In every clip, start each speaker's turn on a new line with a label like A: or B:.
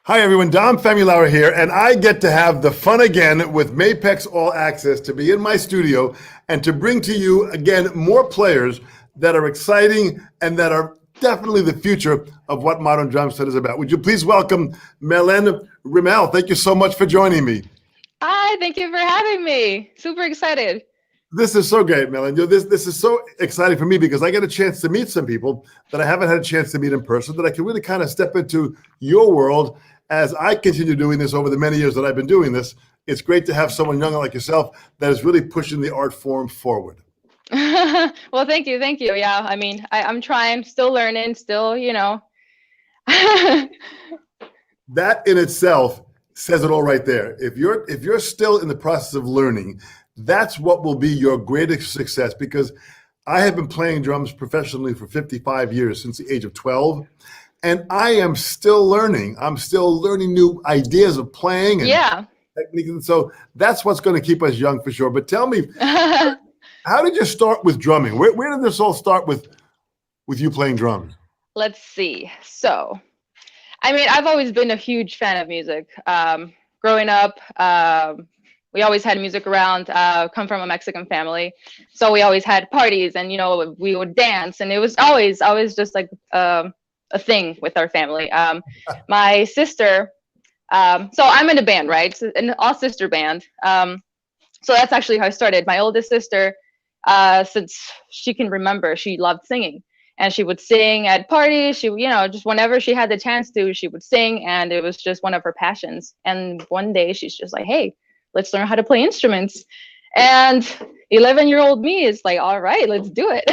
A: Hi everyone, Dom Famularo here, and I get to have the fun again with Mapex All Access to be in my studio and to bring to you again more players that are exciting and that are definitely the future of what modern drum set is about. Would you please welcome Melen Rimel? Thank you so much for joining me.
B: Hi, thank you for having me. Super excited.
A: This is so great, Melen. This is so exciting for me because I get a chance to meet some people that I haven't had a chance to meet in person, that I can really kind of step into your world as I continue doing this over the many years that I've been doing this. It's great to have someone younger like yourself that is really pushing the art form forward.
B: Well, thank you, thank you. Yeah, I mean, I'm trying, still learning, still.
A: That in itself says it all right there. If you're still in the process of learning, that's what will be your greatest success, because I have been playing drums professionally for 55 years, since the age of 12, and I am still learning. I'm still learning new ideas of playing and
B: Yeah.
A: techniques, and so that's what's going to keep us young for sure. But tell me, how did you start with drumming? Where did this all start with you playing drums?
B: Let's see. So, I mean, I've always been a huge fan of music. Growing up, we always had music around. Come from a Mexican family, so we always had parties, and we would dance, and it was always just like a thing with our family. My sister, so I'm in a band, right? So, an all-sister band. So that's actually how I started. My oldest sister, since she can remember, she loved singing. And she would sing at parties. Just whenever she had the chance to, she would sing. And it was just one of her passions. And one day she's just like, hey, let's learn how to play instruments. And 11-year-old me is like, all right, let's do it.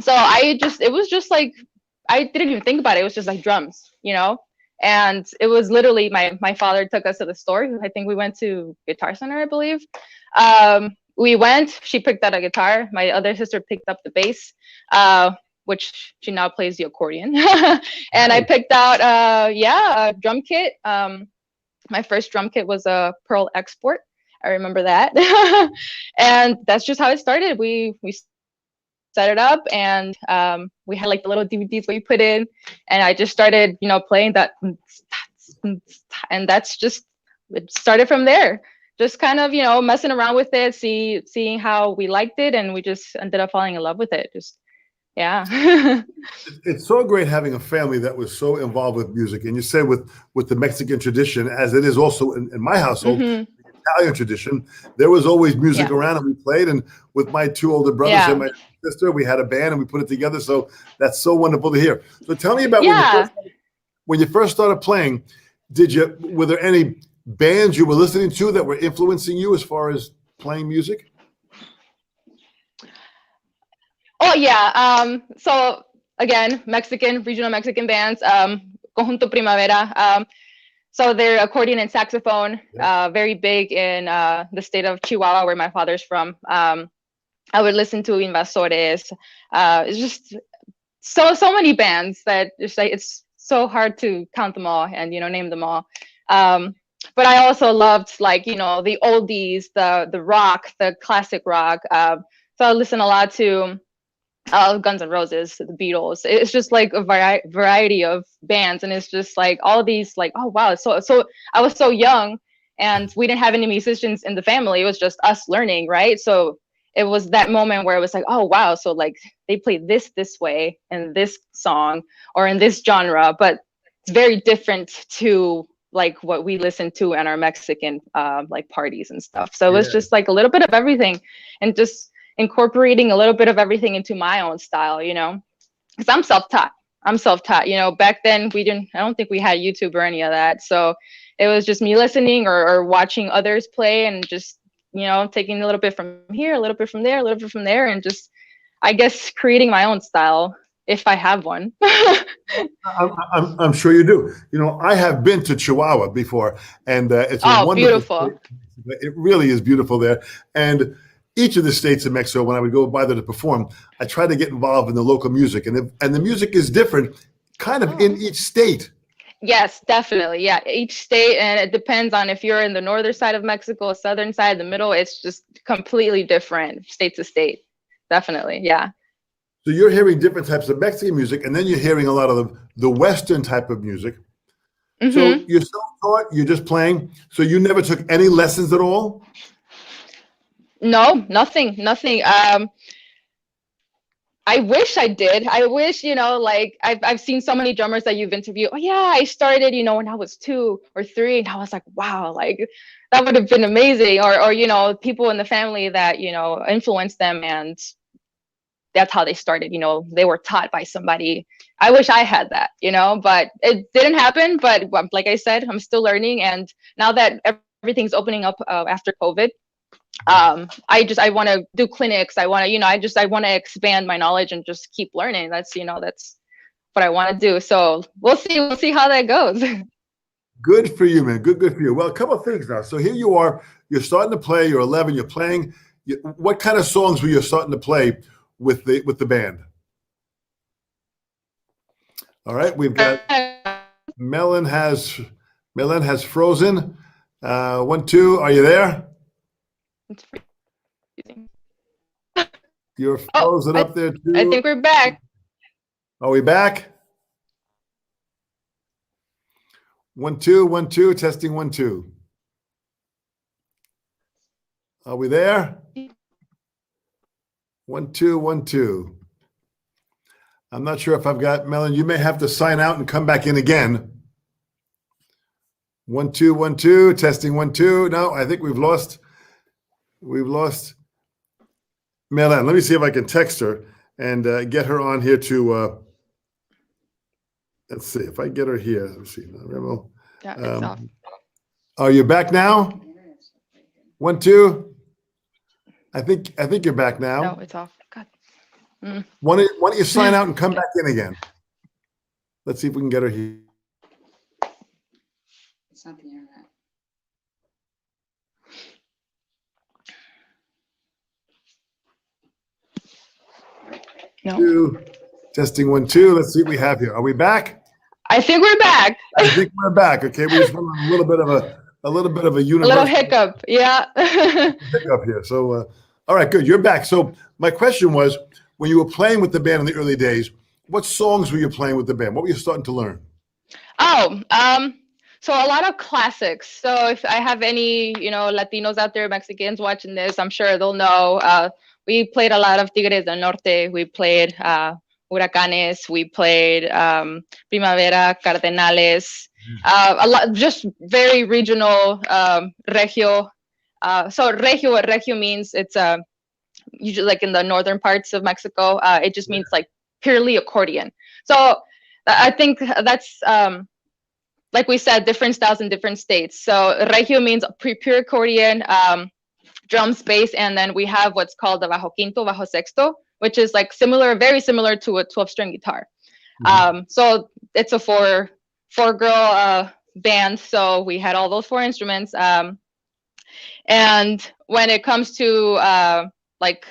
B: So it was just like, I didn't even think about it. It was just like drums. And it was literally my father took us to the store. I think we went to Guitar Center, I believe. We went, she picked out a guitar. My other sister picked up the bass, which she now plays the accordion. And I picked out, a drum kit. My first drum kit was a Pearl Export. I remember that. And that's just how it started. We set it up, and we had like the little DVDs where you put in, and I just started, playing that, and that's just, it started from there. Just kind of, messing around with it, seeing how we liked it, and we just ended up falling in love with it. Just, yeah.
A: It's so great having a family that was so involved with music, and you say with the Mexican tradition, as it is also in my household.
B: Mm-hmm.
A: Italian tradition, there was always music
B: Yeah.
A: around, and we played. And with my two older brothers
B: Yeah.
A: and my sister, we had a band and we put it together. So that's so wonderful to hear. So tell me about
B: Yeah.
A: when you first started playing. Were there any bands you were listening to that were influencing you as far as playing music?
B: Oh yeah. So again, regional Mexican bands, Conjunto Primavera. So they're accordion and saxophone, very big in the state of Chihuahua, where my father's from. I would listen to Invasores. It's just so many bands that it's so hard to count them all and name them all. But I also loved, like, the oldies, the rock, the classic rock. So I listen a lot to Guns N' Roses, the Beatles. It's just like a variety of bands, and it's just like all these, like, oh wow. So I was so young, and we didn't have any musicians in the family. It was just us learning, right? So it was that moment where it was like, oh wow, so like they play this way in this song or in this genre, but it's very different to like what we listen to in our Mexican like parties and stuff. So it was just like a little bit of everything, and just incorporating a little bit of everything into my own style, because I'm self-taught. Back then I don't think we had YouTube or any of that. So it was just me listening or watching others play, and just, taking a little bit from here, a little bit from there, a little bit from there, and just, I guess, creating my own style, if I have one.
A: I'm sure you do. I have been to Chihuahua before, and it's a wonderful
B: Beautiful.
A: state. It really is beautiful there. And each of the states in Mexico, when I would go by there to perform, I try to get involved in the local music, and the music is different, kind of in each state.
B: Yes, definitely. Yeah, each state, and it depends on if you're in the northern side of Mexico, southern side, the middle. It's just completely different state to state. Definitely, yeah.
A: So you're hearing different types of Mexican music, and then you're hearing a lot of the Western type of music. So
B: Mm-hmm.
A: you're self-taught, you're just playing. So you never took any lessons at all?
B: No, nothing, nothing. I wish I did. I wish, like I've seen so many drummers that you've interviewed. Oh yeah, I started, when I was 2 or 3, and I was like, wow, like that would have been amazing. Or people in the family that, influenced them, and that's how they started. They were taught by somebody. I wish I had that, but it didn't happen. But like I said, I'm still learning, and now that everything's opening up after COVID, I want to do clinics. I want to, I want to expand my knowledge and just keep learning. That's what I want to do. So we'll see how that goes.
A: Good for you, man. Good for you. Well, a couple of things now. So here you are, you're starting to play, you're 11, you're playing. What kind of songs were you starting to play with the band? All right, we've got Melen Has Frozen. 1, 2, are you there?
B: It's freezing.
A: You're frozen up there too.
B: I think we're back.
A: Are we back? 1, 2, 1, 2, testing 1, 2. Are we there? 1, 2, 1, 2. I'm not sure if I've got Melen. You may have to sign out and come back in again. 1, 2, 1, 2, testing 1, 2. No, I think we've lost Melen. Let me see if I can text her and get her on here to. Let's see if I get her here. Let's see.
B: Yeah, it's off.
A: Are you back now? 1, 2. I think you're back now.
B: No, it's off. God.
A: Why don't you sign out and come back in again? Let's see if we can get her here.
C: It's not the internet.
B: No.
A: 2, testing 1, 2. Let's see what we have here. Are we back?
B: I think we're back.
A: I think we're back. Okay, we just went on a little bit of a
B: A little hiccup. Yeah.
A: hiccup here. So, all right, good. You're back. So my question was, when you were playing with the band in the early days, what songs were you playing with the band? What were you starting to learn?
B: Oh, so a lot of classics. So if I have any, Latinos out there, Mexicans watching this, I'm sure they'll know. We played a lot of Tigres del Norte. We played Huracanes. We played Primavera, Cardenales. A lot, just very regional, regio. So regio means it's usually like in the northern parts of Mexico. It just means like purely accordion. So I think that's like we said, different styles in different states. So regio means pure accordion, drums, bass, and then we have what's called the bajo quinto, bajo sexto, which is like very similar to a 12-string guitar. So it's a four girl band. So we had all those 4 instruments. And when it comes to like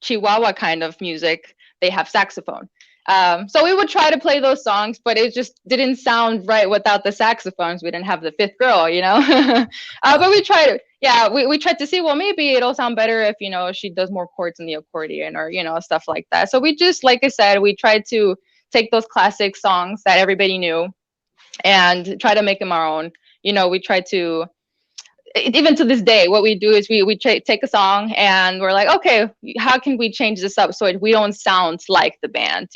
B: Chihuahua kind of music, they have saxophone. So we would try to play those songs, but it just didn't sound right without the saxophones. We didn't have the 5th girl, but we tried to, we tried to see, well, maybe it'll sound better if, she does more chords in the accordion or, stuff like that. So we just, like I said, we tried to take those classic songs that everybody knew and try to make them our own. We try to, even to this day, what we do is we take a song and we're like, okay, how can we change this up so we don't sound like the band,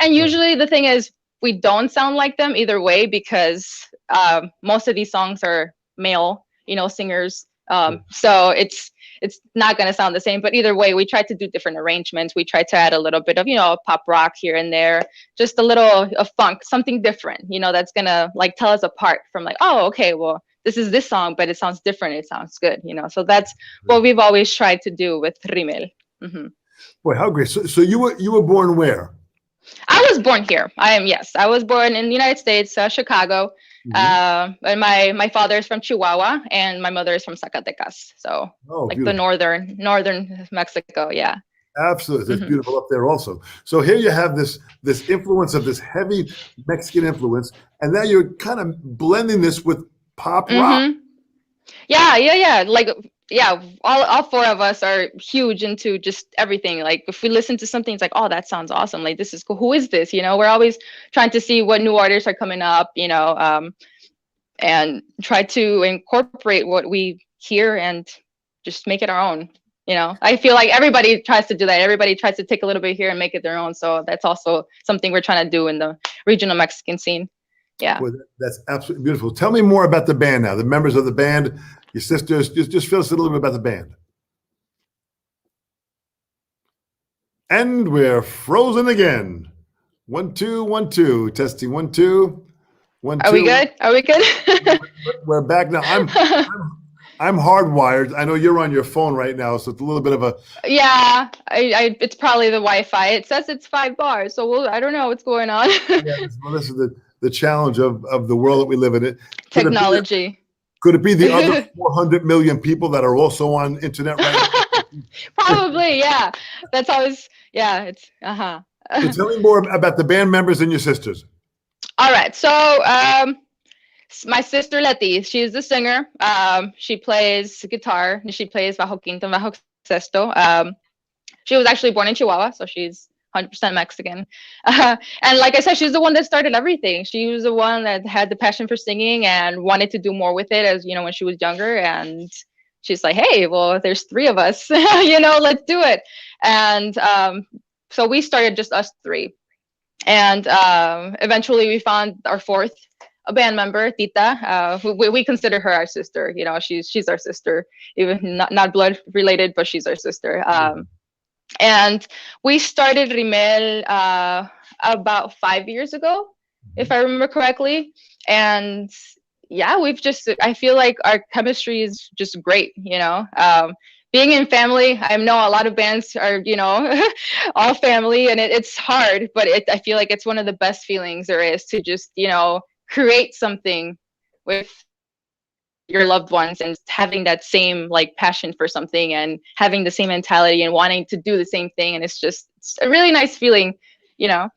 B: And usually the thing is we don't sound like them either way, because most of these songs are male, singers. So it's not going to sound the same, but either way, we try to do different arrangements. We try to add a little bit of, pop rock here and there, just a little of funk, something different, that's going to like tell us apart from like, oh, okay, well, this is this song, but it sounds different. It sounds good, So that's what we've always tried to do with Rimel.
A: Boy, how great! So you were born where?
B: I was born here. I was born in the United States, Chicago. And my father is from Chihuahua, and my mother is from Zacatecas. So like beautiful. The northern Mexico, yeah.
A: Absolutely, it's beautiful up there also. So here you have this influence of this heavy Mexican influence, and now you're kind of blending this with pop rock.
B: Yeah. Like yeah, all four of us are huge into just everything. Like if we listen to something, it's like, oh, that sounds awesome. Like this is cool. Who is this? We're always trying to see what new artists are coming up, and try to incorporate what we hear and just make it our own. I feel like everybody tries to do that. Everybody tries to take a little bit here and make it their own. So that's also something we're trying to do in the regional Mexican scene. Yeah.
A: Well, that's absolutely beautiful. Tell me more about the band now, the members of the band, your sisters. Just fill us a little bit about the band. And we're frozen again. 1 2 1 2. Testing 1 2 1 2.
B: Are we good? Are we good?
A: We're back now. I'm hardwired. I know you're on your phone right now, so it's a little bit of a.
B: Yeah, it's probably the Wi-Fi. It says it's 5 bars, so I don't know what's going on.
A: Well, this is the challenge of the world that we live in.
B: Technology.
A: Could it be the other 400 million people that are also on internet right now?
B: Probably, yeah. That's always, yeah. It's
A: So tell me more about the band members and your sisters.
B: All right. So my sister Leti, she's the singer. She plays guitar and she plays bajo quinto and bajo sexto. She was actually born in Chihuahua, so she's 100% Mexican. And like I said, she's the one that started everything. She was the one that had the passion for singing and wanted to do more with it, as when she was younger. And she's like, hey, well, there's 3 of us, let's do it. And so we started just us 3. And eventually we found our 4th band member, Tita, who we consider her our sister. She's our sister, even not blood related, but she's our sister. And we started Rimel about 5 years ago, if I remember correctly. And yeah, I feel like our chemistry is just great, being in family. I know a lot of bands are, all family, and it's hard, but I feel like it's one of the best feelings there is to just, create something with your loved ones and having that same passion for something and having the same mentality and wanting to do the same thing. And it's a really nice feeling, so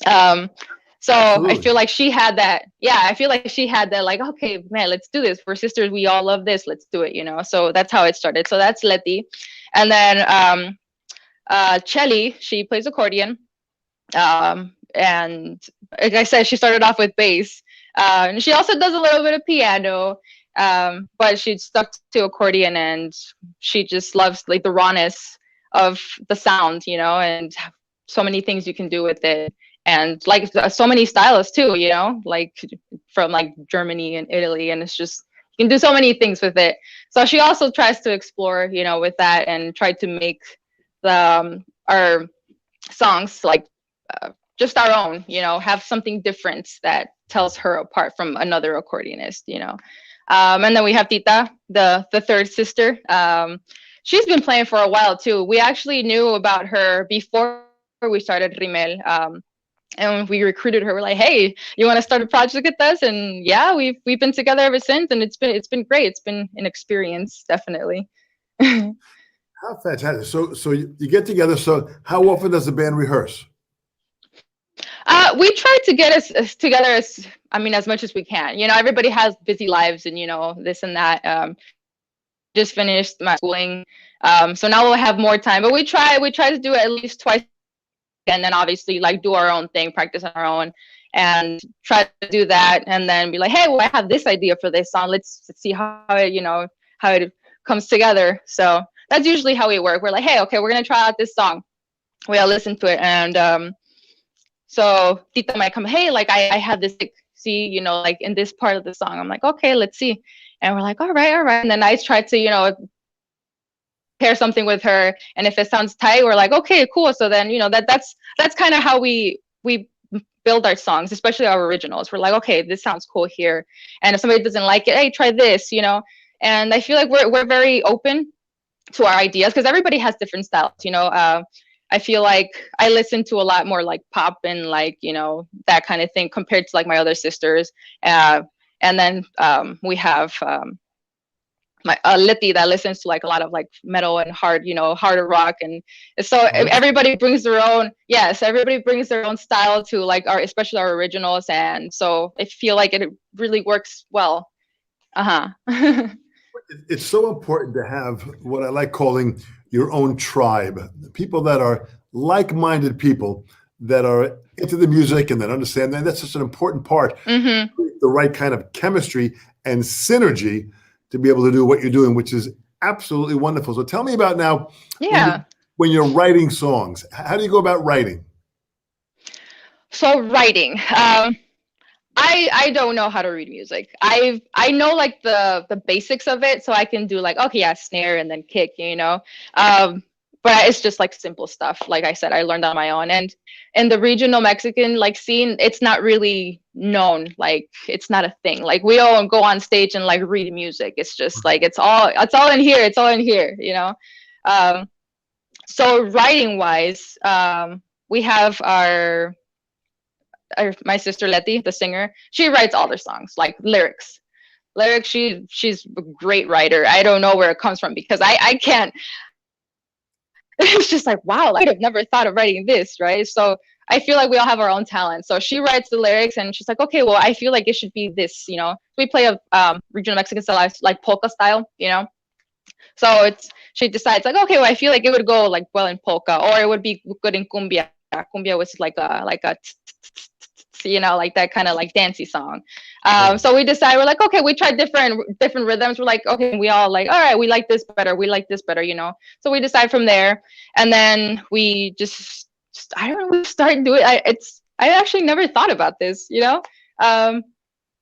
B: absolutely. I feel like she had that. Yeah, I feel like she had that, okay, man, let's do this. We're sisters. We all love this. Let's do it, So that's how it started. So that's Leti. And then Chelly, she plays accordion. And like I said, she started off with bass. And she also does a little bit of piano. But she stuck to accordion, and she just loves the rawness of the sound, and so many things you can do with it. And so many stylists too, from Germany and Italy, and it's just, you can do so many things with it. So she also tries to explore, with that, and try to make our songs just our own, have something different that tells her apart from another accordionist, and then we have Tita, the 3rd sister. She's been playing for a while too. We actually knew about her before we started Rimel. And we recruited her. We're like, hey, you want to start a project with us? And yeah, we've been together ever since, and it's been great. It's been an experience, definitely.
A: How fantastic! So you get together. So how often does the band rehearse?
B: We try to get us together as much as we can. Everybody has busy lives, and this and that. Just finished my schooling, so now we'll have more time. But we try to do it at least twice. And then obviously do our own thing, practice on our own, and try to do that, and then be like, hey, well, I have this idea for this song. Let's see how it comes together. So that's usually how we work. We're like, hey, okay, we're gonna try out this song. We all listen to it, and so Tita might come, hey, I have this, see, in this part of the song. I'm like, okay, let's see. And we're like, all right. And then I try to, pair something with her, and if it sounds tight, we're like, okay, cool. So then that's kind of how we build our songs, especially our originals. We're like, okay, this sounds cool here, and if somebody doesn't like it, hey, try this, and I feel like we're very open to our ideas, because everybody has different styles. I feel like I listen to a lot more pop and that kind of thing compared to my other sisters, and then we have my Leti that listens to a lot of metal and harder rock, and so everybody brings their own. Yes, everybody brings their own style to especially our originals, and so I feel like it really works well.
A: It's so important to have what I like calling your own tribe, people that are like-minded people that are into the music and that understand that. That's such an important part,
B: Hmm.
A: the right kind of chemistry and synergy to be able to do what you're doing, which is absolutely wonderful. So tell me about now
B: Yeah.
A: when you're writing songs. How do you go about writing?
B: So writing. I don't know how to read music. I know like the basics of it, so I can do like, okay, yeah, snare and then kick, you know. But it's just like simple stuff. Like I said, I learned on my own. And in the regional Mexican like scene, it's not really known. Like it's not a thing. Like we don't go on stage and like read music. It's just like it's all in here. It's all in here, you know. Um, so writing wise, we have my sister Letty, the singer. She writes all their songs, like lyrics. Lyrics. She's a great writer. I don't know where it comes from because I can't. It's just like wow, like, I would have never thought of writing this, right? So I feel like we all have our own talent. So she writes the lyrics, and she's like, okay, well, I feel like it should be this, you know. We play a regional Mexican style, like polka style, you know. So she decides like, okay, well, I feel like it would go like well in polka, or it would be good in cumbia. Cumbia was like a you know, like that kind of like dancey song. So we decided, we're like, okay, we tried different rhythms. We're like, okay, we all like, all right, we like this better. We like this better, you know. So we decide from there, and then we just I don't know, we start doing. I actually never thought about this, you know.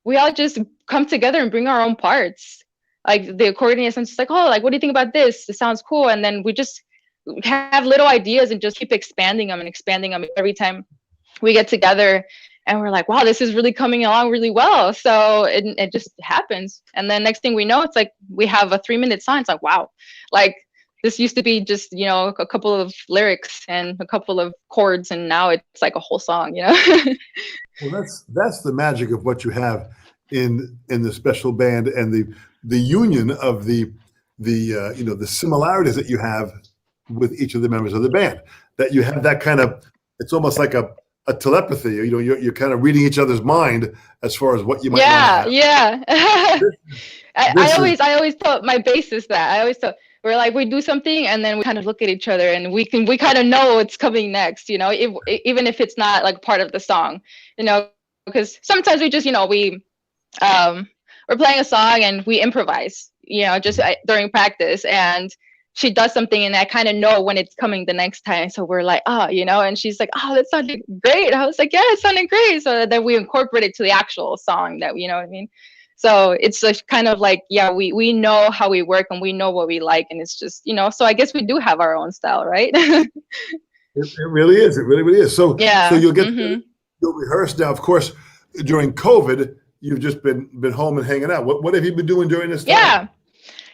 B: We all just come together and bring our own parts. Like the accordionist, and just like, oh, like what do you think about this? It sounds cool, and then we just have little ideas and just keep expanding them and expanding them every time we get together, and we're like, wow, this is really coming along really well. So it just happens. And then next thing we know, it's like we have a 3-minute song. It's like, wow, like this used to be just, you know, a couple of lyrics and a couple of chords, and now it's like a whole song, you know.
A: Well, that's the magic of what you have in the special band, and the union of the you know, the similarities that you have with each of the members of the band. That you have that kind of, it's almost like a telepathy. You know, you're kind of reading each other's mind as far as what you might want to have.
B: Yeah.
A: This
B: I always tell my bassist that. I always tell, we're like, we do something and then we kind of look at each other and we kind of know what's coming next, you know, even if it's not like part of the song, you know, because sometimes we just, you know, we're playing a song and we improvise, you know, just during practice, and she does something and I kind of know when it's coming the next time. So we're like, oh, you know, and she's like, oh, that sounded great. I was like, yeah, it sounded great. So then we incorporate it to the actual song that, you know what I mean? So it's like kind of like, yeah, we know how we work and we know what we like. And it's just, you know, so I guess we do have our own style, right?
A: it really is. It really, really is. So
B: Yeah.
A: so you'll rehearse now. Of course, during COVID, you've just been home and hanging out. What have you been doing during this time?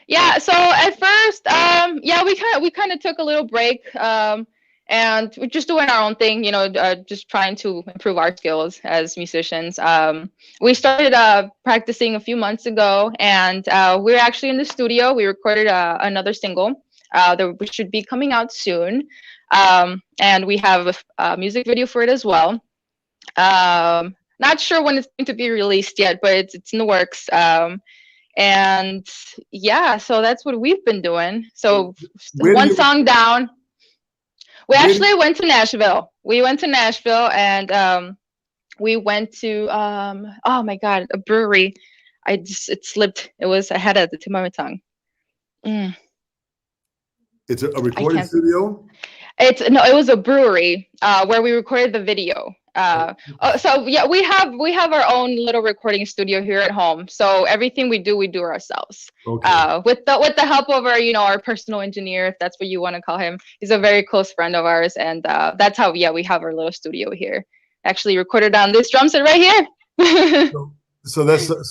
B: Yeah. So at first, yeah, we kind of took a little break, and we're just doing our own thing, you know, just trying to improve our skills as musicians. We started practicing a few months ago, and we're actually in the studio. We recorded another single that should be coming out soon, and we have a music video for it as well. Not sure when it's going to be released yet, but it's in the works. And yeah, so that's what we've been doing. So one song down. We actually went to Nashville. We went to Nashville, and we went to oh my God, a brewery. It slipped. I had it at the tip of my tongue.
A: It's a recording studio?
B: It was a brewery where we recorded the video. So yeah, we have our own little recording studio here at home. So everything we do ourselves.
A: Okay.
B: With the help of our, you know, our personal engineer, if that's what you want to call him. He's a very close friend of ours, and that's how, yeah, we have our little studio here. Actually recorded on this drum set right here.
A: So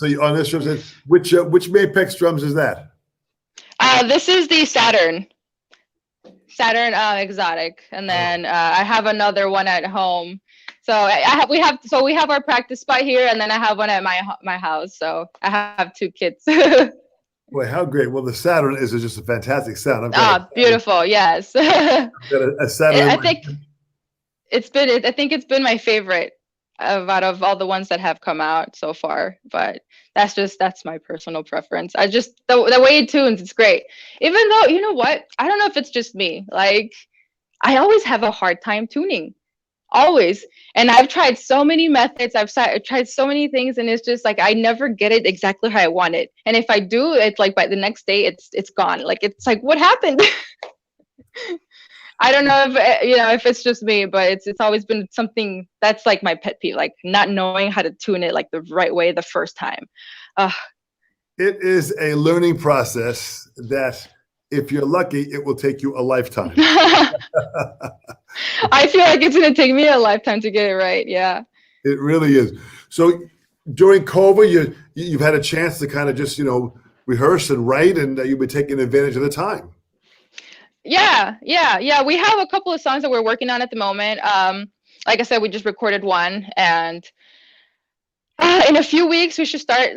A: you on this drum set, which Mapex drums is that?
B: This is the Saturn Exotic, and then I have another one at home. So we have our practice spot here, and then I have one at my house. So I have two kits.
A: Boy, how great! Well, the Saturn is just a fantastic sound.
B: Beautiful. Yes.
A: I've got a Saturn.
B: I think it's been my favorite out of all the ones that have come out so far. But that's my personal preference. I just the way it tunes, it's great. Even though, you know what? I don't know if it's just me. Like, I always have a hard time tuning. Always. And I've tried so many methods. Tried so many things, and it's just like I never get it exactly how I want it. And if I do, it's like by the next day, it's gone. Like, it's like, what happened? I don't know if if it's just me, but it's always been something that's like my pet peeve, like not knowing how to tune it like the right way the first time. Uh,
A: It is a learning process that, if you're lucky, it will take you a lifetime.
B: I feel like it's gonna take me a lifetime to get it right. Yeah.
A: It really is. So during COVID, you've had a chance to kind of just rehearse and write, and you've been taking advantage of the time.
B: Yeah. We have a couple of songs that we're working on at the moment. Like I said, we just recorded one, and in a few weeks we should start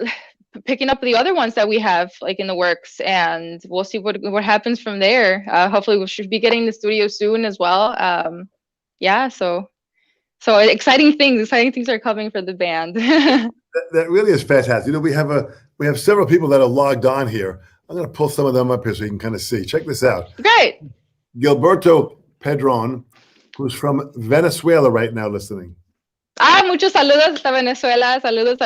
B: picking up the other ones that we have like in the works, and we'll see what happens from there. Hopefully we should be getting the studio soon as well. Yeah, so exciting things are coming for the band.
A: That really is fantastic. We have several people that are logged on here. I'm going to pull some of them up here so you can kind of see. Check this out.
B: Great.
A: Gilberto Pedron, who's from Venezuela right now listening.
B: Muchos saludos hasta Venezuela. Saludos.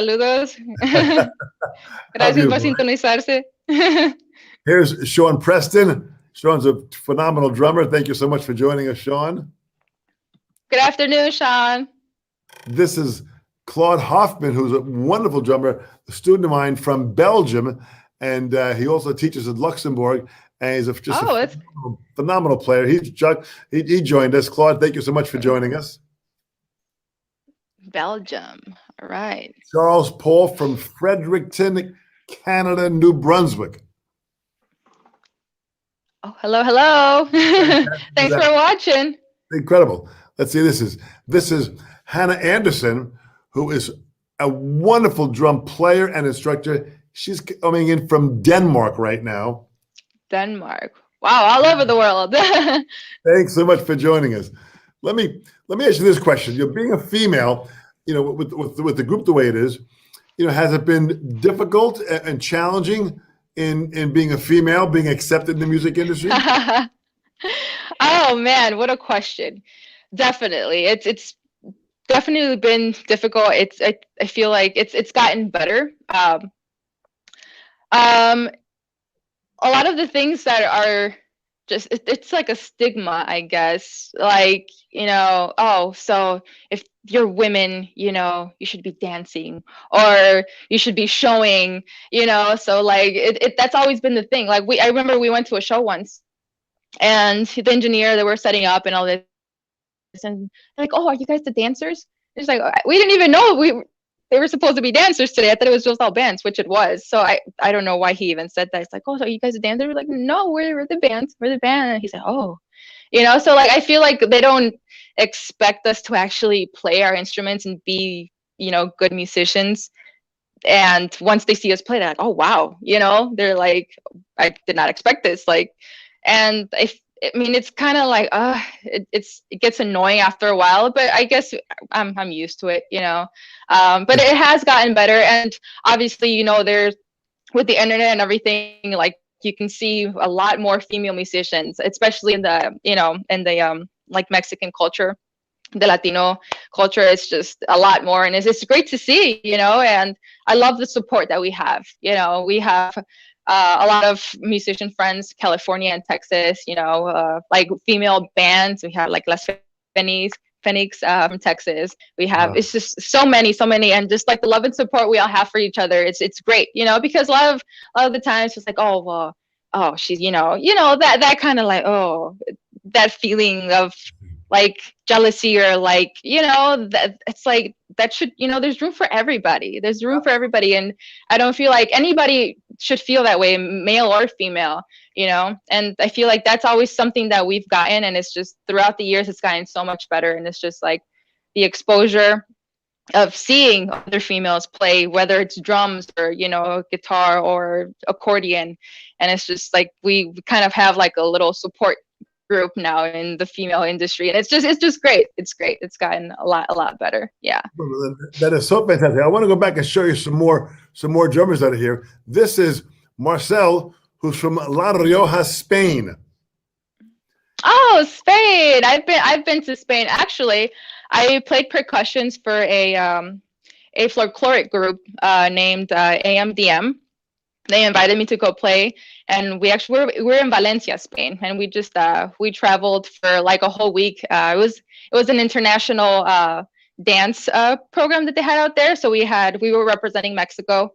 B: Gracias por sintonizarse.
A: Here's Sean Preston. Sean's a phenomenal drummer. Thank you so much for joining us, Sean.
B: Good afternoon, Sean.
A: This is Claude Hoffman, who's a wonderful drummer, a student of mine from Belgium, and he also teaches at Luxembourg, and he's a phenomenal player. He joined us. Claude, thank you so much for joining us.
B: Belgium. All right.
A: Charles Paul from Fredericton, Canada, New Brunswick.
B: Oh, hello. Thanks for watching.
A: Incredible. Let's see. This is Hannah Anderson, who is a wonderful drum player and instructor. She's coming in from Denmark right now.
B: Denmark. Wow, all over the world.
A: Thanks so much for joining us. Let me ask you this question. Being a female, with the group the way it is, has it been difficult and challenging in being a female, being accepted in the music industry?
B: Oh man, what a question. Definitely. It's definitely been difficult. I feel like it's gotten better. A lot of the things that are just it's like a stigma, I guess. Like, oh, so if you're women, you should be dancing or you should be showing, so like that's always been the thing. Like I remember we went to a show once, and the engineer that we're setting up and all this, and they're like, oh, are you guys the dancers? It's like, we didn't even know they were supposed to be dancers today. I thought it was just all bands, which it was. So I don't know why he even said that. It's like, oh, so are you guys a dancer? We're like, no, we're the band. We're the band. And he said, oh, so like I feel like they don't expect us to actually play our instruments and be, good musicians. And once they see us play, they're like, oh wow, they're like, I did not expect this. Like, and I mean, it's kind of like, it gets annoying after a while, but I guess I'm used to it, but it has gotten better. And obviously, there's, with the internet and everything, like you can see a lot more female musicians, especially in the, like Mexican culture, the Latino culture. It's just a lot more. And it's great to see, and I love the support that we have. We have a lot of musician friends, California and Texas, like female bands. We have like Las Phoenix from Texas. We have, it's just so many, and just like the love and support we all have for each other. It's great, because a lot of the times it's like, oh, well, oh, she's, that kind of like, oh, that feeling of like jealousy or like, that it's like, that should, there's room for everybody. There's room for everybody. And I don't feel like anybody should feel that way, male or female, and I feel like that's always something that we've gotten. And it's just throughout the years, it's gotten so much better. And it's just like the exposure of seeing other females play, whether it's drums or, guitar or accordion. And it's just like, we kind of have like a little support group now in the female industry, and it's just great. It's great. It's gotten a lot better. Yeah.
A: That is so fantastic. I want to go back and show you some more drummers that are here. This is Marcel, who's from La Rioja, Spain.
B: Oh, Spain! I've been to Spain. Actually, I played percussions for a folkloric group named AMDM. They invited me to go play, and we're in Valencia, Spain, and we traveled for like a whole week. It was an international dance program that they had out there. So we were representing Mexico.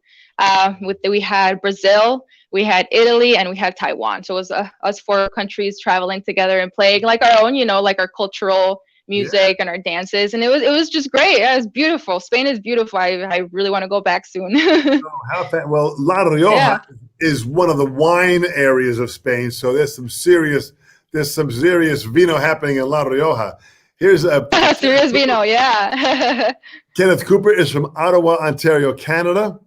B: We had Brazil, we had Italy, and we had Taiwan. So it was us 4 countries traveling together and playing like our own, like our cultural music and our dances, and it was just great. Yeah, it was beautiful. Spain is beautiful. I really want to go back soon.
A: Well, La Rioja is one of the wine areas of Spain, so there's some serious vino happening in La Rioja. Here's a
B: serious vino, yeah.
A: Kenneth Cooper is from Ottawa, Ontario, Canada.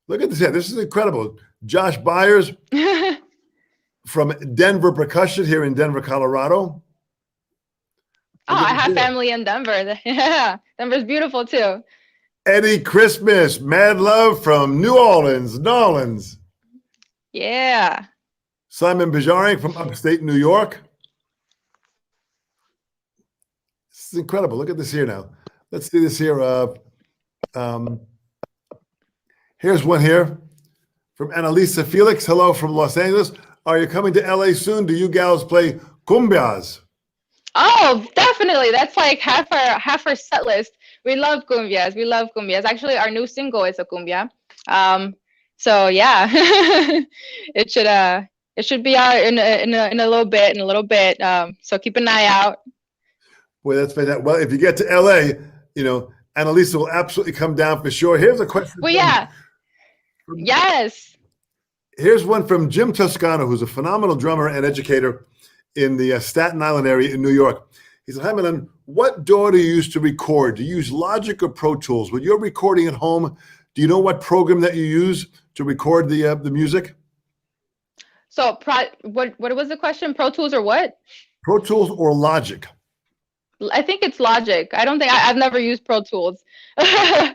A: Look at this here. This is incredible. Josh Byers from Denver Percussion here in Denver, Colorado.
B: Oh, I have family in Denver. Yeah, Denver's beautiful too.
A: Eddie Christmas, Mad Love from New Orleans.
B: Yeah.
A: Simon Bajaring from upstate New York. This is incredible. Look at this here now. Let's see this here. Here's one here from Annalisa Felix. Hello from Los Angeles. Are you coming to LA soon? Do you gals play cumbias?
B: Oh, definitely. That's like half our set list. We love cumbias. Actually, our new single is a cumbia. So yeah, it should be out in a little bit. So keep an eye out.
A: Boy, that's fantastic. Well, if you get to LA, Annalisa will absolutely come down for sure. Here's a question.
B: Well, yeah. Yes.
A: Here's one from Jim Toscano, who's a phenomenal drummer and educator in the Staten Island area in New York. He said, "Hi, Melen, what DAW do you use to record? Do you use Logic or Pro Tools? When you're recording at home, do you know what program that you use to record the music?"
B: So, what was the question? Pro Tools or what?
A: Pro Tools or Logic?
B: I think it's Logic. I don't think I've never used Pro Tools.
A: So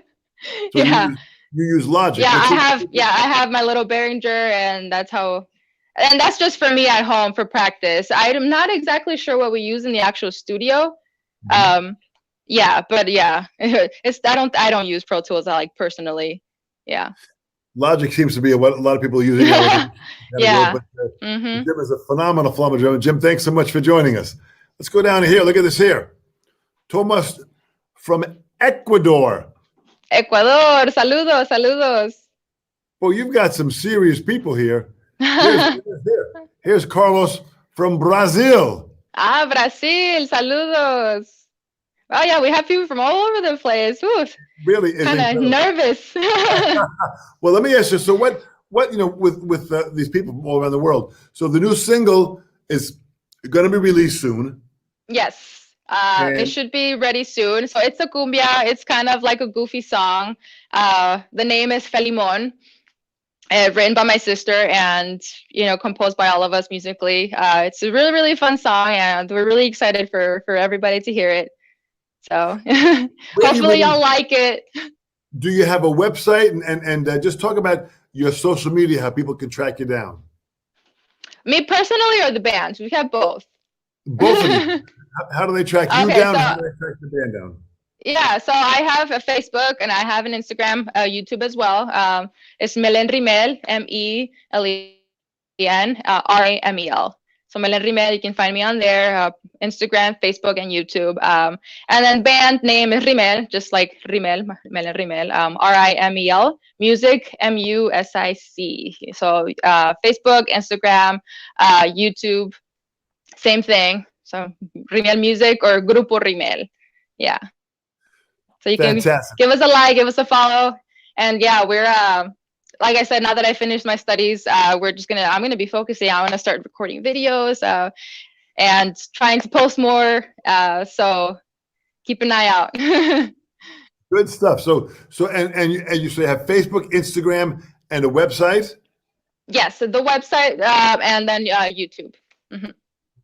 A: you use Logic.
B: Yeah, I have my little Behringer, and that's just for me at home for practice. I'm not exactly sure what we use in the actual studio. Yeah, but yeah, I don't use Pro Tools. I like personally. Yeah.
A: Logic seems to be what a lot of people are using.
B: Yeah.
A: Jim is a phenomenal drummer. Jim, thanks so much for joining us. Let's go down here. Look at this here. Tomas from Ecuador.
B: Saludos.
A: Well, you've got some serious people here. Here's Carlos from Brazil.
B: Brazil. Saludos. Oh yeah, we have people from all over the place. Oof.
A: Really,
B: kind of nervous.
A: Well, let me ask you. So, what with these people from all around the world? So, the new single is going to be released soon.
B: Yes. It should be ready soon. So it's a cumbia. It's kind of like a goofy song. The name is Felimon. Written by my sister and composed by all of us musically. It's a really, really fun song, and we're really excited for everybody to hear it. So hopefully y'all like it.
A: Do you have a website and just talk about your social media, how people can track you down?
B: Me personally or the band? We have both.
A: Both of you. How do they track you down? How do they track the band down?
B: Yeah, so I have a Facebook and I have an Instagram, YouTube as well. It's Melen Rimel, Melen Rimel. So Melen Rimel, you can find me on there, Instagram, Facebook, and YouTube. And then band name is Rimel, just like Rimel, Melen Rimel, Rimel. Music, Music. So Facebook, Instagram, YouTube, same thing. So Rimel Music or Grupo Rimel. Yeah. So you can give us a like, give us a follow. And yeah, we're like I said, now that I finished my studies, I'm gonna be focusing. I want to start recording videos and trying to post more. So keep an eye out.
A: Good stuff. So you say have Facebook, Instagram, and a website?
B: Yes, the website and then YouTube.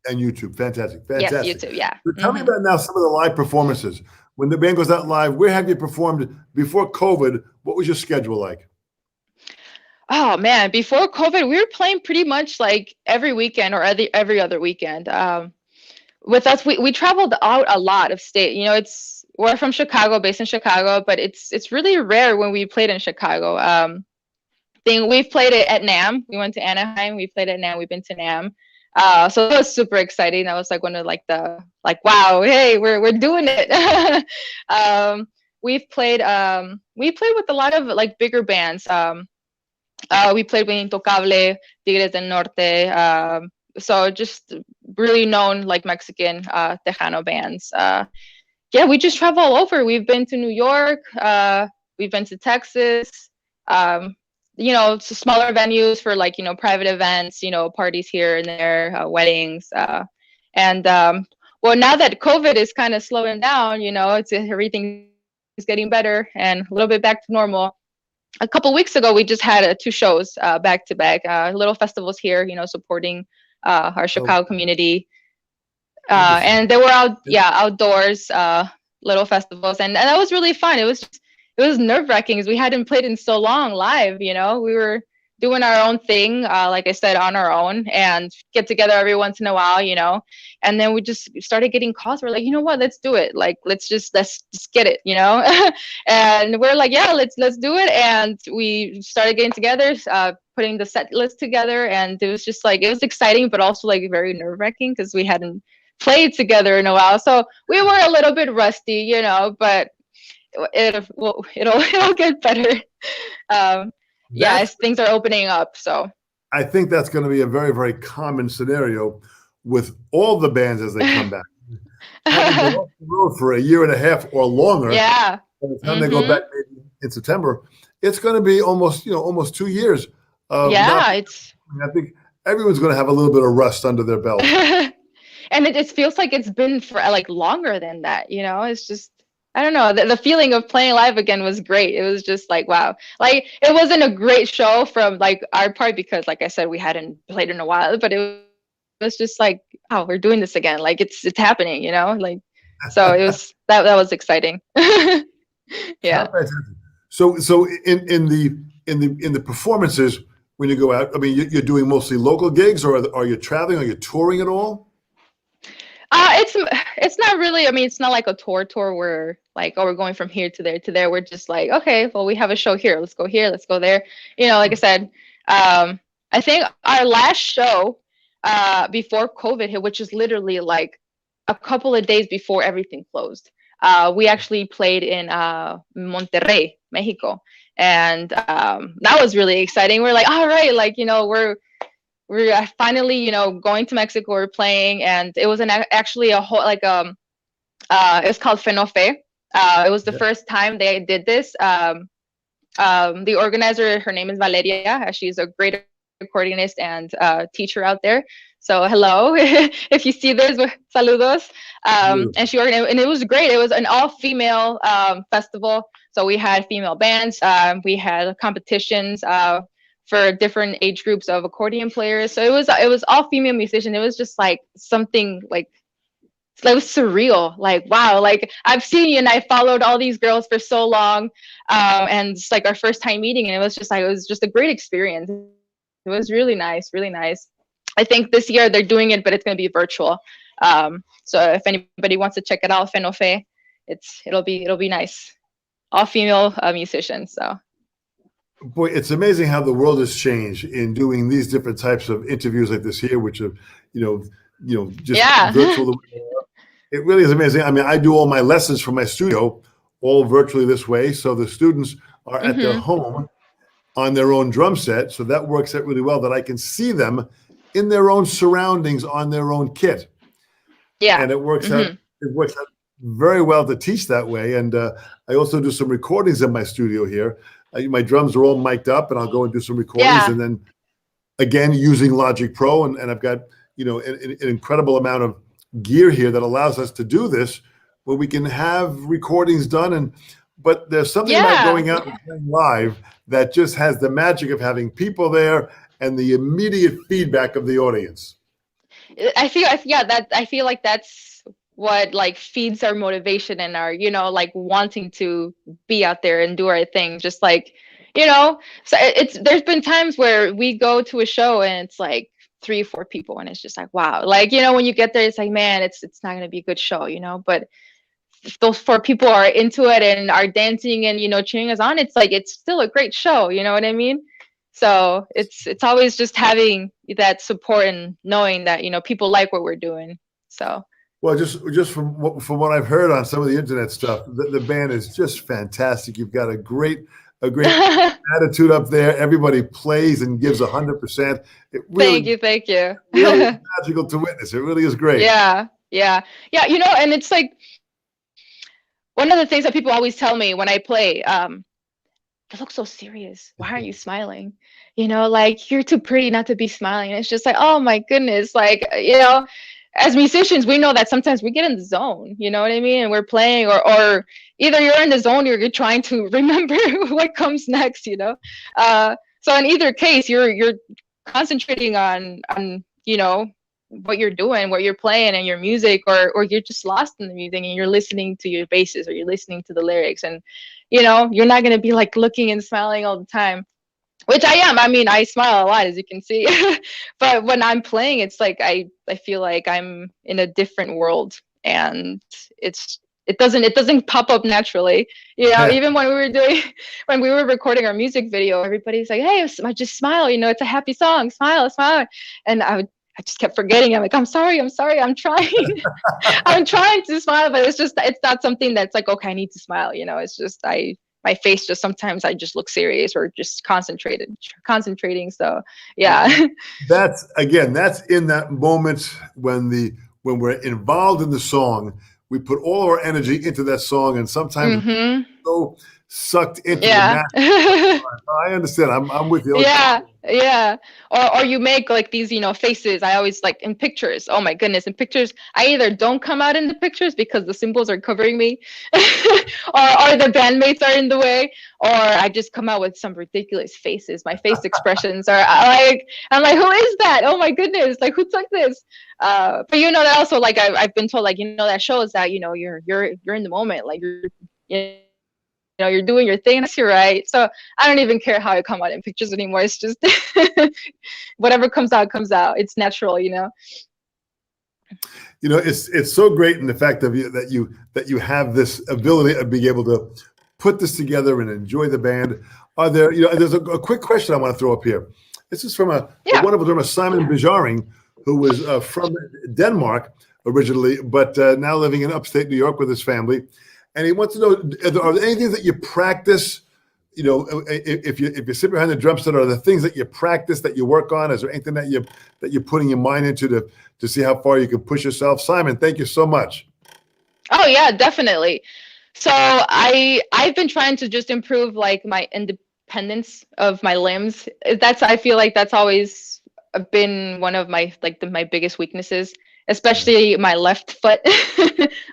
A: And YouTube. Fantastic.
B: Yes,
A: Fantastic.
B: YouTube. Yeah.
A: So tell me about now some of the live performances. When the band goes out live, where have you performed before COVID? What was your schedule like?
B: Oh man, before COVID, we were playing pretty much like every weekend or every other weekend. With us, we traveled out a lot of state. You know, we're from Chicago, based in Chicago, but it's really rare when we played in Chicago. We've played it at NAM. We went to Anaheim. We played at NAM. We've been to NAM. So it was super exciting. That was like one of like wow, hey, we're doing it. We played with a lot of like bigger bands. We played with Intocable, Tigres del Norte. So just really known like Mexican Tejano bands. Yeah, we just travel all over. We've been to New York. We've been to Texas. You know, smaller venues for like, you know, private events, you know, parties here and there, weddings. And well, now that COVID is kind of slowing down, you know, everything is getting better and a little bit back to normal. A couple weeks ago, we just had 2 shows back to back, little festivals here, you know, supporting our Chicago community. And they were outdoors, little festivals, and that was really fun. It was nerve-wracking because we hadn't played in so long live. You know, we were doing our own thing, like I said, on our own, and get together every once in a while. You know, and then we just started getting calls. We're like, you know what, let's do it. Like, let's just get it. You know, and we're like, yeah, let's do it. And we started getting together, putting the set list together, and it was just like, it was exciting, but also like very nerve-wracking because we hadn't played together in a while, so we were a little bit rusty, you know, but it'll get better. Yeah, as things are opening up. So
A: I think that's going to be a very, very common scenario with all the bands as they come back. Having been off the road for a year and a half or longer.
B: Yeah.
A: By the time they go back maybe in September, it's going to be almost 2 years. I think everyone's going to have a little bit of rust under their belt.
B: And it feels like it's been for like longer than that, you know. It's just, I don't know, the feeling of playing live again was great. It was just like, wow, like it wasn't a great show from like our part because, like I said, we hadn't played in a while, but it was just like, oh, we're doing this again, like it's happening, you know, like. So it was that was exciting. Yeah.
A: So in the performances when you go out, I mean, you're doing mostly local gigs, or are you traveling? Are you touring at all?
B: It's not really. I mean, it's not like a tour where like, oh, we're going from here to there to there. We're just like, okay, well, we have a show here. Let's go here. Let's go there. You know, like I said, I think our last show before COVID hit, which is literally like a couple of days before everything closed, we actually played in Monterrey, Mexico, and that was really exciting. We're like, all right, like, you know, we're finally, you know, going to Mexico. We're playing, and it was actually a whole like it's called Fenofe. It was the first time they did this. The organizer, her name is Valeria. She's a great accordionist and teacher out there. So hello, if you see this, saludos. And she organized, and it was great. It was an all-female festival. So we had female bands. We had competitions for different age groups of accordion players. So it was all female musicians. It was just like something like, it was surreal. Like, wow, like I've seen you and I followed all these girls for so long. And it's like our first time meeting, and it was just a great experience. It was really nice, really nice. I think this year they're doing it, but it's going to be virtual. So if anybody wants to check it out, Fenofe, it'll be nice. All female musicians. So.
A: Boy, it's amazing how the world has changed in doing these different types of interviews like this here, which are, just virtual. It really is amazing. I mean, I do all my lessons from my studio all virtually this way. So the students are at their home on their own drum set. So that works out really well, that I can see them in their own surroundings on their own kit.
B: Yeah.
A: And it works out very well to teach that way. And I also do some recordings in my studio here. My drums are all mic'd up, and I'll go and do some recordings, and then again using Logic Pro, and I've got an incredible amount of gear here that allows us to do this, where we can have recordings done. But there's something about going out and playing live that just has the magic of having people there and the immediate feedback of the audience.
B: I feel like that's what like feeds our motivation and our, like wanting to be out there and do our thing. Just like, so there's been times where we go to a show and it's like 3 or 4 people and it's just like, wow. Like, when you get there, it's like, man, it's not gonna be a good show, but if those 4 people are into it and are dancing and, cheering us on, it's like it's still a great show, you know what I mean? So it's always just having that support and knowing that, people like what we're doing. So
A: Well, just from what I've heard on some of the internet stuff, the band is just fantastic. You've got a great attitude up there. Everybody plays and gives 100%. It really,
B: thank you.
A: really is magical to witness. It really is great.
B: Yeah. And it's like one of the things that people always tell me when I play, you look so serious. Why aren't you smiling? Like you're too pretty not to be smiling. And it's just like, oh my goodness. Like, as musicians, we know that sometimes we get in the zone, you know what I mean? And we're playing or either you're in the zone or you're trying to remember what comes next, So in either case, you're concentrating on, what you're doing, what you're playing and your music, or you're just lost in the music and you're listening to your basses or you're listening to the lyrics. And, you're not going to be like looking and smiling all the time. Which I am. I mean, I smile a lot, as you can see. But when I'm playing, it's like I feel like I'm in a different world, and it doesn't pop up naturally. Even when we were recording our music video, everybody's like, "Hey, I just smile. It's a happy song. Smile, smile." And I just kept forgetting. I'm like, I'm sorry. I'm trying. I'm trying to smile, but it's not something that's like, okay, I need to smile. It's just my face just sometimes I just look serious or just concentrating. So yeah.
A: That's in that moment when we're involved in the song, we put all our energy into that song, and sometimes so sucked into the match. I understand. I'm with you.
B: Yeah. Or you make like these, faces. I always like in pictures. Oh my goodness. In pictures, I either don't come out in the pictures because the symbols are covering me or the bandmates are in the way, or I just come out with some ridiculous faces. My face expressions are like, I'm like, who is that? Oh my goodness. Like who took this? But that also like I've been told like, that shows that, you're in the moment. Like you're doing your thing. That's your right. So I don't even care how I come out in pictures anymore. It's just whatever comes out. It's natural,
A: It's so great in the fact of you that you have this ability of being able to put this together and enjoy the band. Are there, there's a quick question I want to throw up here. This is from a wonderful drummer, Simon Bijaring, who was from Denmark originally, but now living in upstate New York with his family. And he wants to know, are there anything that you practice? If you sit behind the drum set, are there things that you practice, that you work on? Is there anything that you're putting your mind into to see how far you can push yourself? Simon, thank you so much.
B: Oh yeah, definitely. So I've been trying to just improve like my independence of my limbs. I feel like that's always been one of my my biggest weaknesses, especially my left foot.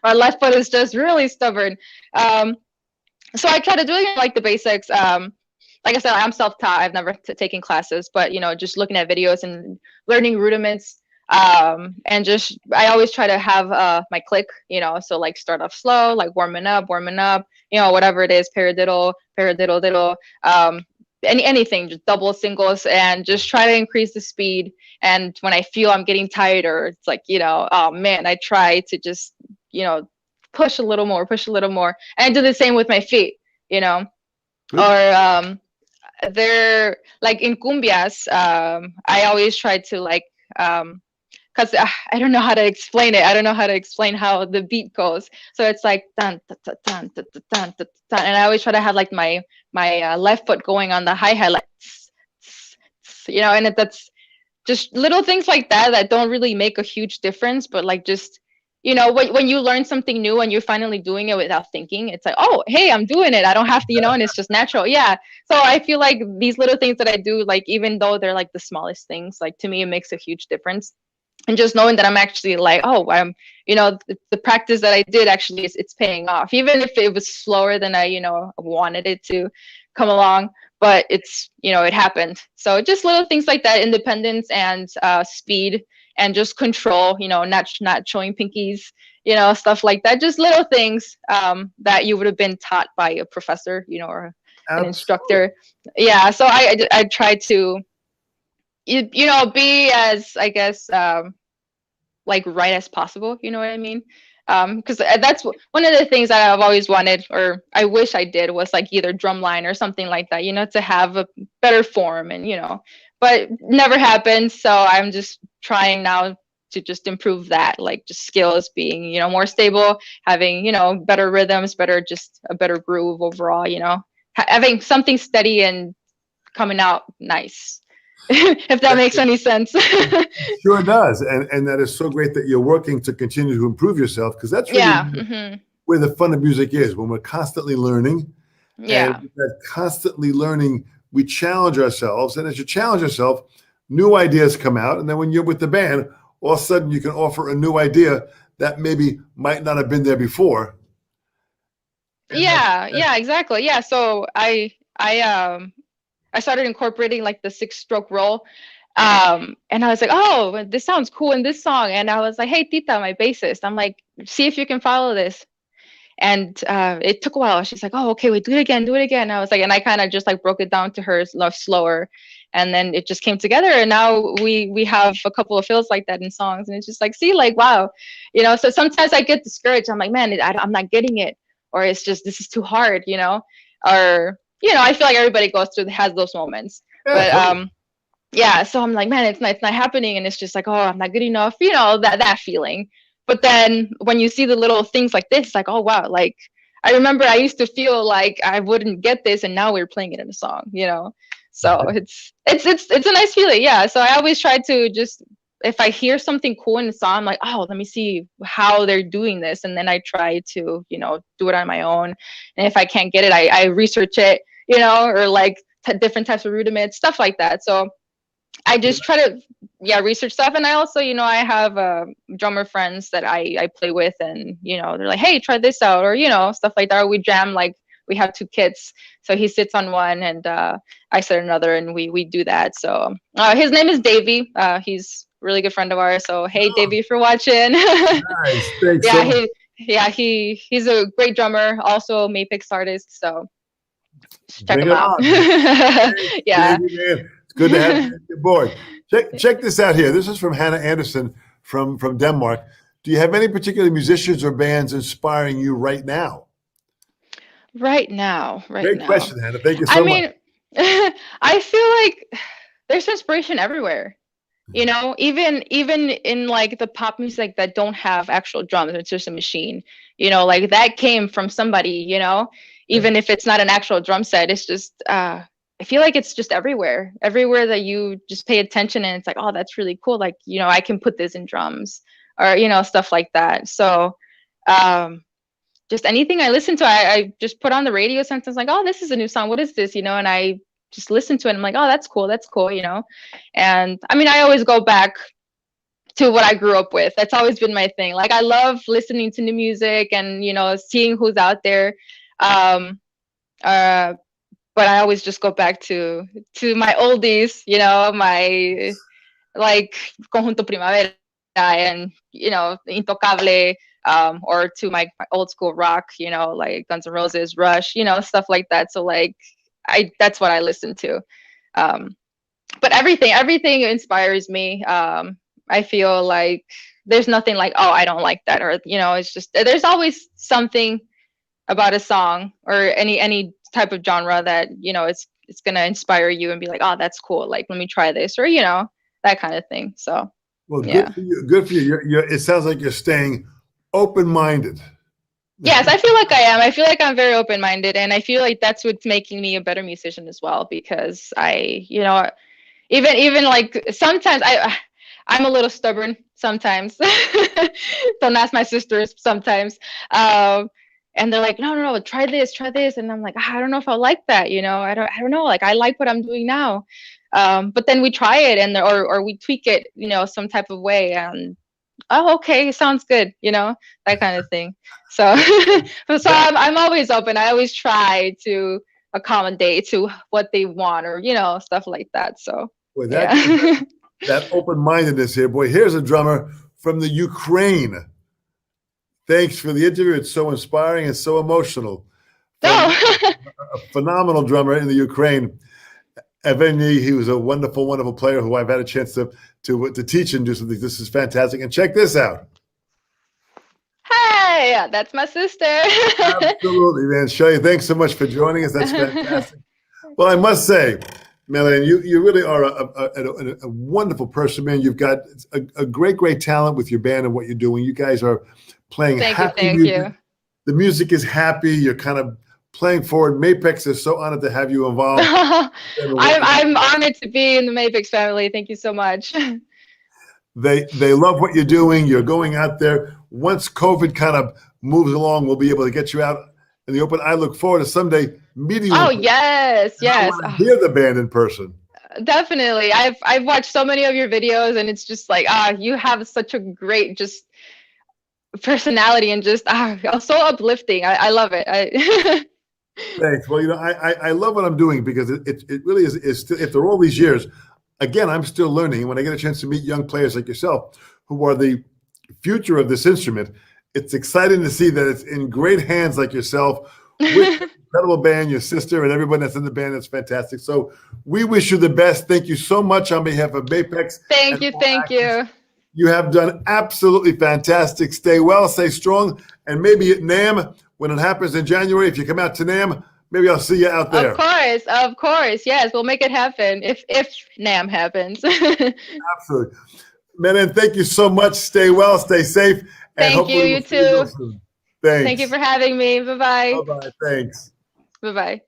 B: My left foot is just really stubborn. So I try to do like the basics. Like I said, I'm self-taught. I've never taken classes, but just looking at videos and learning rudiments. And just I always try to have my click. So like start off slow, like warming up. Whatever it is, paradiddle, diddle. Anything, just double, singles, and just try to increase the speed. And when I feel I'm getting tired, or it's like, oh man, I try to just, push a little more. And I do the same with my feet, or they're like in cumbias. I always try to like, because I don't know how to explain it. I don't know how to explain how the beat goes. So it's like dun, dun, dun, dun, dun, dun, dun, dun, and I always try to have like my left foot going on the hi-hat, like, and that's just little things like that don't really make a huge difference, but like just when you learn something new and you're finally doing it without thinking, it's like, oh hey, I'm doing it. I don't have to, and it's just natural. Yeah. So I feel like these little things that I do, like even though they're like the smallest things, like to me it makes a huge difference. And just knowing that I'm actually like, oh, I'm, the practice that I did actually it's paying off, even if it was slower than I, wanted it to come along, but it's, it happened. So just little things like that, independence and speed, and just control, not showing pinkies, stuff like that. Just little things that you would have been taught by a professor, or an
A: Absolutely.
B: instructor. Yeah. So I try to, be as, I guess, like right as possible. You know what I mean? Because that's one of the things that I've always wanted, or I wish I did, was like either drumline or something like that, to have a better form, and but never happened. So I'm just trying now to just improve that, like just skills, being more stable, having better rhythms, just a better groove overall, having something steady and coming out nice. If that makes any sense.
A: Sure does, and that is so great that you're working to continue to improve yourself, because that's really
B: Yeah.
A: where the fun of music is, when we're constantly learning.
B: Yeah.
A: And with that constantly learning, we challenge ourselves, and as you challenge yourself, new ideas come out, and then when you're with the band, all of a sudden you can offer a new idea that maybe might not have been there before.
B: Yeah, exactly. Yeah, so I started incorporating like the 6-stroke roll. And I was like, oh, this sounds cool in this song. And I was like, hey, Tita, my bassist, I'm like, see if you can follow this. And it took a while. She's like, oh, okay, wait, do it again. I was like, and I kind of just like broke it down to her slower. And then it just came together. And now we have a couple of fills like that in songs. And it's just like, see, like, wow. So sometimes I get discouraged. I'm like, man, I'm not getting it. Or it's just, this is too hard, or, I feel like everybody has those moments.
A: Yeah,
B: But
A: totally.
B: yeah, so I'm like, man, it's not happening. And it's just like, oh, I'm not good enough, that feeling. But then when you see the little things like this, it's like, oh, wow. Like, I remember I used to feel like I wouldn't get this, and now we're playing it in a song, So it's a nice feeling. Yeah. So I always try to just, if I hear something cool in the song, I'm like, oh, let me see how they're doing this. And then I try to, do it on my own. And if I can't get it, I research it, or like different types of rudiments, stuff like that. So I just try to, research stuff. And I also, I have drummer friends that I play with, and, they're like, hey, try this out, or, stuff like that. Or we jam, like we have 2 kits. So he sits on one and I sit on another, and we do that. So his name is Davey. He's a really good friend of ours. So, hey, Davey, if you're watching.
A: Nice. Thanks so much.
B: He's a great drummer, also Mapex artist. So check
A: Bring
B: him
A: it
B: out.
A: on.
B: Yeah.
A: Davey, man. It's good to have you on your board. Check this out here. This is from Hannah Anderson from Denmark. Do you have any particular musicians or bands inspiring you right now?
B: Right now.
A: Great question, Hannah. Thank you so much.
B: I mean, I feel like there's inspiration everywhere. Even in like the pop music that don't have actual drums, it's just a machine. Like that came from somebody. Even if it's not an actual drum set, it's just I feel like it's just everywhere that you just pay attention, and it's like, oh, that's really cool. Like, I can put this in drums, or, stuff like that. So, just anything I listen to, I just put on the radio sometimes, like, oh, this is a new song. What is this? And I just listen to it. And I'm like, oh, that's cool. And I mean, I always go back to what I grew up with. That's always been my thing. Like, I love listening to new music and, seeing who's out there. But I always just go back to my oldies, my like Conjunto Primavera and Intocable, or to my old school rock, like Guns N' Roses, Rush, stuff like that. So like that's what I listen to. But everything inspires me. I feel like there's nothing like, oh, I don't like that, or it's just, there's always something about a song or any type of genre that it's gonna inspire you and be like, oh, that's cool, like let me try this, or that kind of thing. So
A: well, good for you. Good for you. It sounds like you're staying open-minded.
B: Yes, I feel like I am. I feel like I'm very open-minded, and I feel like that's what's making me a better musician as well, because I even like sometimes I'm a little stubborn sometimes. Don't ask my sisters sometimes. And they're like, no, try this. And I'm like, I don't know if I like that. I don't know. Like, I like what I'm doing now. But then we try it or we tweak it, some type of way. And, oh, okay, sounds good. That kind of thing. So, so I'm always open. I always try to accommodate to what they want, or, stuff like that. So,
A: Well,
B: yeah.
A: that open-mindedness here. Boy, here's a drummer from the Ukraine. Thanks for the interview. It's so inspiring and so emotional.
B: Oh.
A: A phenomenal drummer in the Ukraine. Evgeny, he was a wonderful, wonderful player who I've had a chance to teach and do something. This is fantastic. And check this out.
B: Hey, that's my sister.
A: Absolutely, man. Shelly, thanks so much for joining us. That's fantastic. Well, I must say, Melen, you really are a wonderful person, man. You've got a great talent with your band and what you're doing. You guys are playing happy music.
B: Thank you.
A: The music is happy. You're kind of playing forward. Mapex is so honored to have you involved.
B: I'm honored to be in the Mapex family. Thank you so much.
A: They love what you're doing. You're going out there. Once COVID kind of moves along, we'll be able to get you out in the open. I look forward to someday meeting you.
B: Oh, yes.
A: I want to hear the band in person.
B: Definitely. I've watched so many of your videos, and it's just like, you have such a great just personality and just so uplifting. I love it.
A: Thanks. Well, I love what I'm doing because it really is still, after all these years, again, I'm still learning. When I get a chance to meet young players like yourself, who are the future of this instrument, it's exciting to see that it's in great hands like yourself, with an incredible band, your sister, and everyone that's in the band. That's fantastic. So we wish you the best. Thank you so much on behalf of Mapex.
B: Thank you.
A: You have done absolutely fantastic. Stay well, stay strong, and maybe at NAMM, when it happens in January, if you come out to NAMM, maybe I'll see you out there.
B: Of course. Yes, we'll make it happen if NAMM happens.
A: Absolutely. Melen, thank you so much. Stay well, stay safe. And
B: thank you, you too.
A: Thanks.
B: Thank you for having me. Bye-bye.
A: Bye-bye. Thanks.
B: Bye-bye.